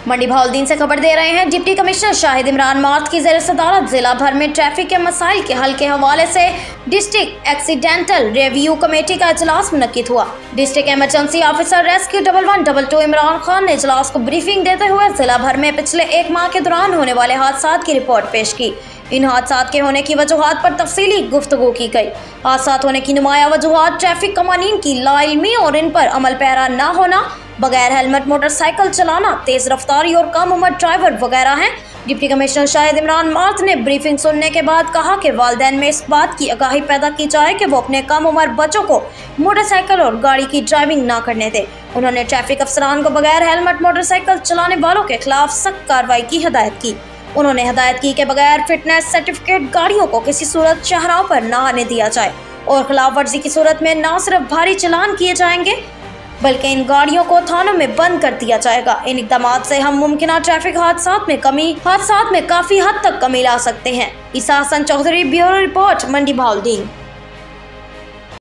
मंडी भाउलदीन से खबर दे रहे हैं। Deputy commissioner Shahid Imran math की ज़ेर सदारत जिला भर में ट्रैफिक के मसाइल के हल के हवाले से डिस्ट्रिक्ट एक्सीडेंटल रिव्यू कमेटी का इजलास मुनक्किद हुआ। District emergency officer rescue 1112 Imran Khan ने इजलास को ब्रीफिंग देते हुए जिला भर में पिछले एक माह के दौरान होने वाले हादसात की रिपोर्ट पेश की। इन हादसात के होने की वजूहात पर तफसीली गुफ्तगू की गई। हादसात होने की नुमाया वजूहात ट्रैफिक कवानीन की लाइल्मी और इन पर अमल पैरा न होना, बगैर हेलमेट मोटरसाइकिल चलाना, तेज रफ्तारी और कम उम्र ड्राइवर वगैरह हैं। Deputy commissioner Shahid Imran math ने ब्रीफिंग सुनने के बाद कहा कि वालिदैन में इस बात की आगाही पैदा की जाए कि वो अपने कम उम्र बच्चों को मोटरसाइकिल और गाड़ी की ड्राइविंग ना करने दें। उन्होंने ट्रैफिक अफसरान को बगैर हेलमेट मोटरसाइकिल चलाने वालों के खिलाफ सख्त कार्रवाई की हिदायत की। उन्होंने हिदायत की कि बगैर फिटनेस सर्टिफिकेट गाड़ियों को किसी सूरत शहरों पर न आने दिया जाए और खिलाफ वर्जी की सूरत में न सिर्फ भारी चालान किए जाएंगे बल्कि इन गाड़ियों को थानों में बंद कर दिया जाएगा। इन इक़दामात से हम मुमकिन ट्रैफिक हादसात में काफी हद तक कमी ला सकते हैं। ईसा हसन चौधरी, ब्यूरो रिपोर्ट, मंडी भाउलदीन।